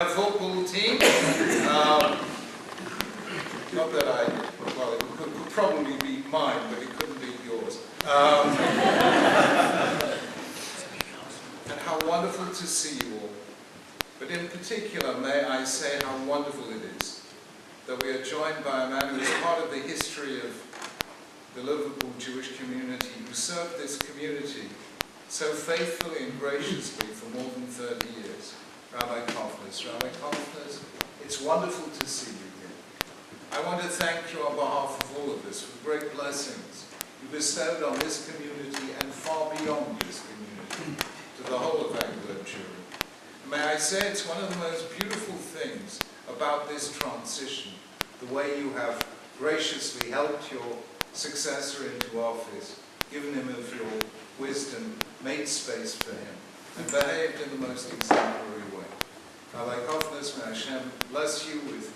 Football team. Not that well, it could probably be mine, but it couldn't be yours. And how wonderful to see you all. But in particular, may I say how wonderful it is that we are joined by a man who is part of the history of the Liverpool Jewish community, who served this community so faithfully and graciously for more than 30 years. Rabbi Wollenberg. Rabbi Wollenberg, it's wonderful to see you here. I want to thank you on behalf of all of us for great blessings you bestowed on this community and far beyond this community to the whole of Anglican Jewry. May I say it's one of the most beautiful things about this transition, the way you have graciously helped your successor into office, given him of your wisdom, made space for him, and behaved in the most exemplary way. Rabbi Wollenberg, may Hashem bless you with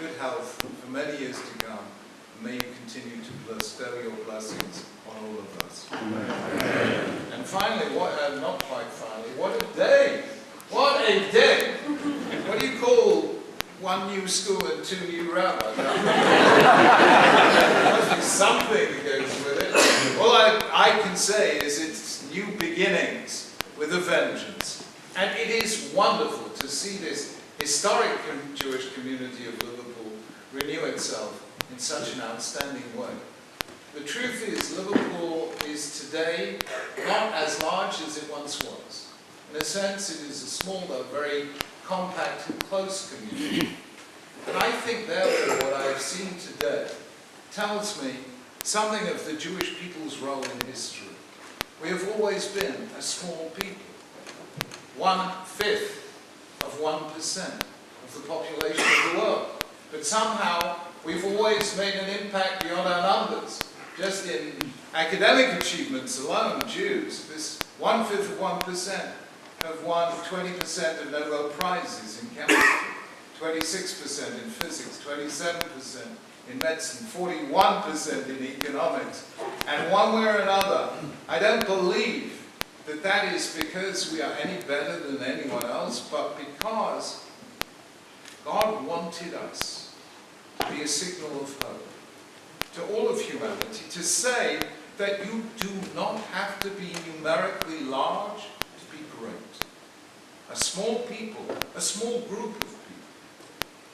good health for many years to come, and may you continue to bestow your blessings on all of us. Amen. And finally, not quite finally, what a day! What a day! What do you call one new school and two new rabbis? There must be something that goes with it. All I can say is it's new beginnings with a vengeance. And it is wonderful to see this historic Jewish community of Liverpool renew itself in such an outstanding way. The truth is, Liverpool is today not as large as it once was. In a sense, it is a small, though very compact and close community. And I think, therefore, what I have seen today tells me something of the Jewish people's role in history. We have always been a small people. 1/5 of 1% of the population of the world. But somehow we've always made an impact beyond our numbers. Just in academic achievements alone, Jews, this 1/5 of 1% have won 20% of Nobel Prizes in chemistry, 26% in physics, 27% in medicine, 41% in economics. And one way or another, I don't believe that is because we are any better than anyone else, but because God wanted us to be a signal of hope to all of humanity, to say that you do not have to be numerically large to be great. A small people, a small group of people,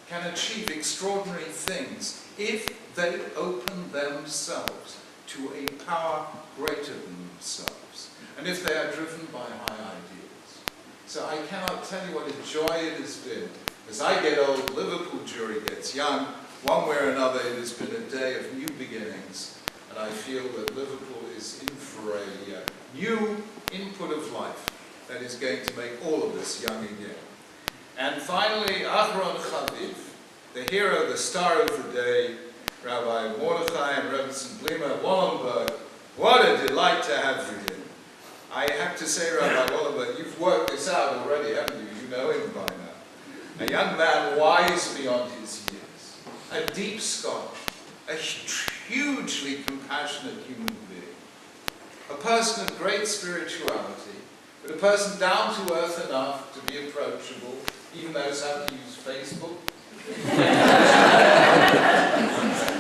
can achieve extraordinary things if they open themselves to a power greater than themselves, and if they are driven by high ideals. So I cannot tell you what a joy it has been. As I get old, Liverpool Jewry gets young. One way or another, it has been a day of new beginnings, and I feel that Liverpool is in for a new input of life that is going to make all of us young again. And finally, Achron Chaviv, the hero, the star of the day, Rabbi Mordechai and Rabbi Wollenberg. What a delight to have you here. I have to say, Rabbi Wollenberg, you've worked this out already, haven't you? You know him by now. A young man wise beyond his years, a deep scholar, a hugely compassionate human being, a person of great spirituality, but a person down to earth enough to be approachable, even knows how to use Facebook.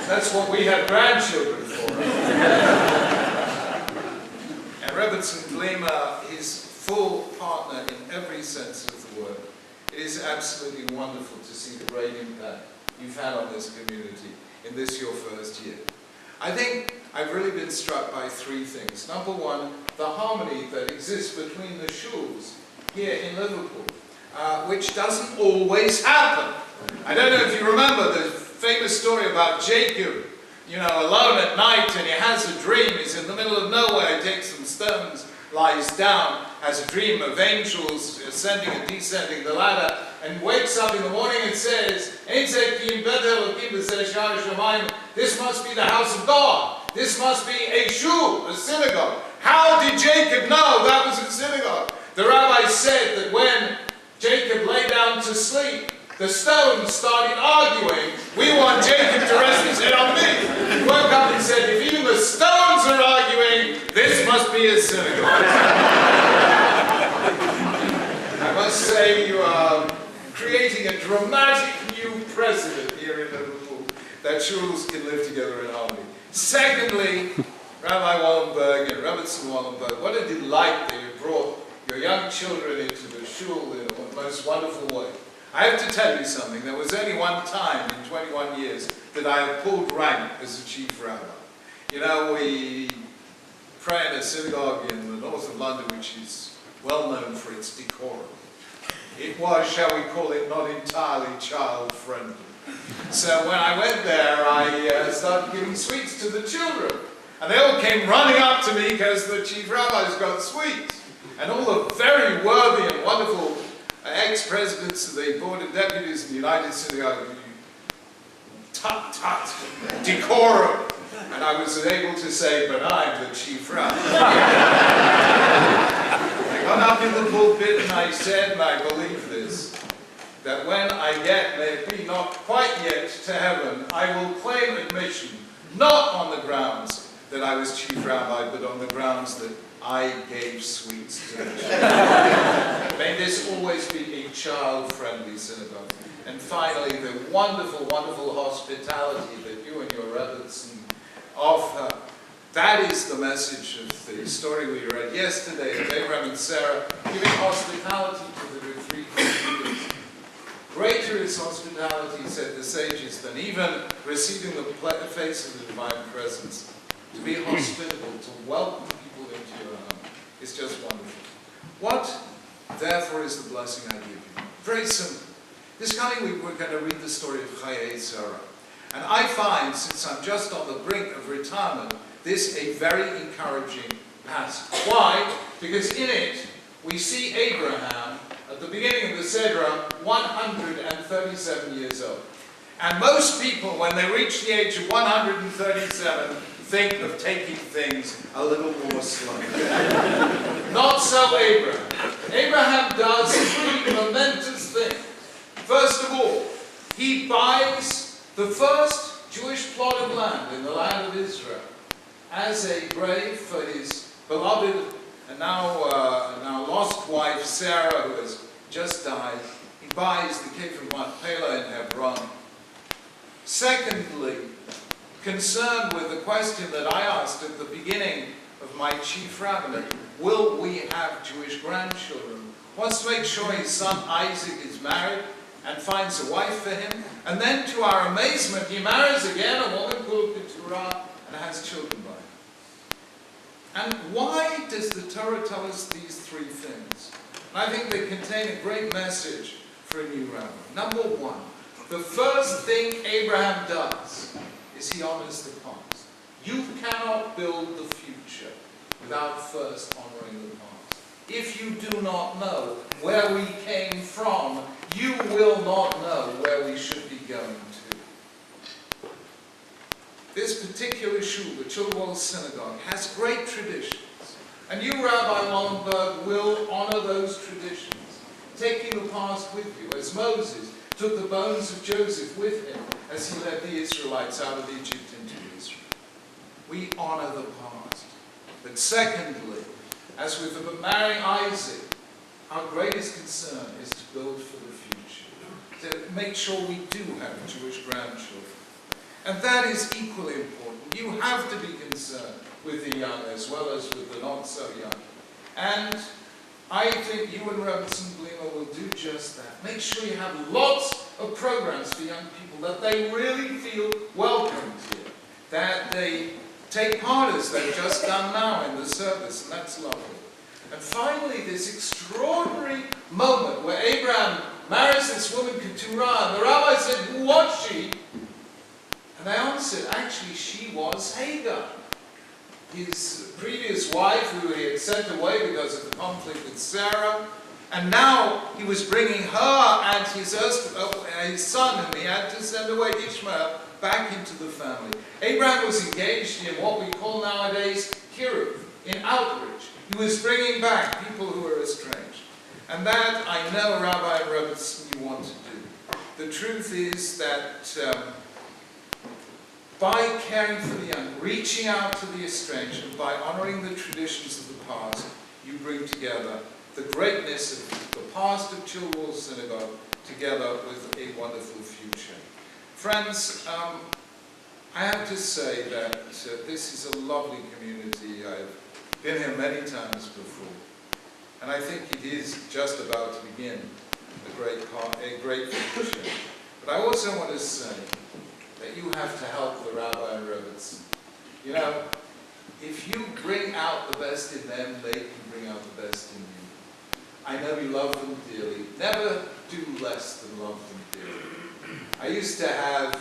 That's what we have grandchildren for. And Rebbe Tzimplema, his full partner in every sense of the word. It is absolutely wonderful to see the great impact you've had on this community in this your first year. I think I've really been struck by three things. Number one, the harmony that exists between the shuls here in Liverpool, which doesn't always happen. I don't know if you remember the famous story about Jacob, alone at night, and he has a dream. He's in the middle of nowhere, he takes some stones, lies down, has a dream of angels ascending and descending the ladder, and wakes up in the morning and says, this must be the house of God. This must be a shul, a synagogue. How did Jacob know that was a synagogue? The rabbi said that when Jacob lay down to sleep, the stones started arguing. We want Jacob to rest his head on me. He woke up and said, if even the stones are arguing, this must be a synagogue. I must say you are creating a dramatic new precedent here in Liverpool that shuls can live together in harmony. Secondly, Rabbi Wollenberg and Rabbi Wollenberg, what a delight that you brought your young children into the shul in the most wonderful way. I have to tell you something. There was only one time in 21 years that I have pulled rank as a chief rabbi. You know, we pray in a synagogue in the north of London, which is well known for its decorum. It was, shall we call it, not entirely child-friendly. So when I went there, I started giving sweets to the children. And they all came running up to me because the chief rabbi's got sweets. And all the very worthy and wonderful ex-presidents of the Board of Deputies in the United Synagogue, tut tut, decorum. And I was able to say, but I'm the chief rabbi. I got up in the pulpit and I said, and I believe this, that when I get, maybe not quite yet, to heaven, I will claim admission, not on the grounds that I was chief rabbi, but on the grounds that I gave sweets to the children. May this always be a child-friendly synagogue. And finally, the wonderful, wonderful hospitality that you and your rabbis offer. That is the message of the story we read yesterday of Abraham and Sarah giving hospitality to the retreat leaders. Greater is hospitality, said the sages, than even receiving the face of the divine presence. To be hospitable, to welcome people into your home, is just wonderful. What, therefore, is the blessing I give you? Very simple. This coming week, we're going to read the story of Chayei Sarah. And I find, since I'm just on the brink of retirement, this a very encouraging passage. Why? Because in it, we see Abraham, at the beginning of the Seder, 137 years old. And most people, when they reach the age of 137, think of taking things a little more slowly. Not so Abraham. Abraham does three momentous things. First of all, he buys the first Jewish plot of land in the land of Israel as a grave for his beloved and now lost wife Sarah, who has just died. He buys the cave of Machpelah in Hebron. Secondly, concerned with the question that I asked at the beginning of my chief rabbinate, will we have Jewish grandchildren? Wants to make sure his son Isaac is married and finds a wife for him. And then, to our amazement, he marries again a woman called Keturah and has children by her. And why does the Torah tell us these three things? And I think they contain a great message for a new rabbi. Number one, the first thing Abraham does is he honors the past. You cannot build the future without first honoring the past. If you do not know where we came from, you will not know where we should be going to. This particular shul, the Childwall Synagogue, has great traditions. And you, Rabbi Wollenberg, will honor those traditions, taking the past with you, as Moses took the bones of Joseph with him as he led the Israelites out of Egypt into Israel. We honor the past. But secondly, as with the marrying Isaac, our greatest concern is to build for the future, to make sure we do have Jewish grandchildren. And that is equally important. You have to be concerned with the young as well as with the not so young. And I think you and Robinson Blima will do just that. Make sure you have lots of programs for young people, that they really feel welcomed here, that they take part as they've just done now in the service, and that's lovely. And finally, this extraordinary moment where Abraham marries this woman Keturah, and the rabbi said, who was she? And they answered, actually, she was Hagar, his previous wife, who he had sent away because of the conflict with Sarah. And now he was bringing her and his son, and he had to send away Ishmael back into the family. Abraham was engaged in what we call nowadays kiruv, in outreach. He was bringing back people who were estranged. And that, I know, Rabbi and Robertson, you want to do. The truth is that by caring for the young, reaching out to the estranged, and by honoring the traditions of the past, you bring together the greatness of the past of Childwall Synagogue together with a wonderful future. Friends, I have to say that this is a lovely community. I've been here many times before, and I think it is just about to begin a great future. But I also want to say that you have to help the Rabbi and Rebbetzin. You know, if you bring out the best in them, they can bring out the best in you. I know you love them dearly. Never do less than love them dearly. I used to have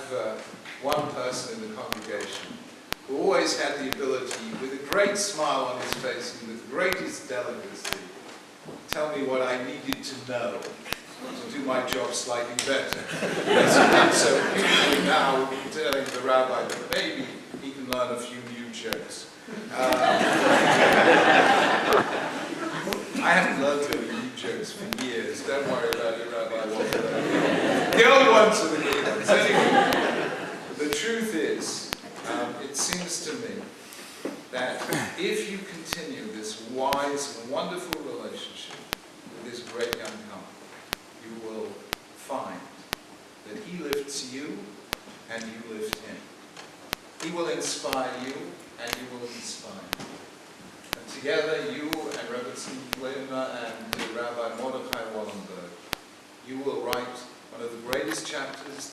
one person in the congregation who always had the ability, with a great smile on his face and with the greatest delicacy, tell me what I needed to know to do my job slightly better. So usually now, telling the rabbi that maybe he can learn a few new jokes. I haven't learned any new jokes for years. Don't worry about it, Rabbi Wollenberg. The old ones are the good ones. Anyway, the truth is, it seems to me that if you continue this wise and wonderful relationship with this great young couple, you will find that he lifts you and you lift him. He will inspire you and you will inspire him. And together, you and Rabbi and Rabbi Mordechai Wollenberg, you will write one of the greatest chapters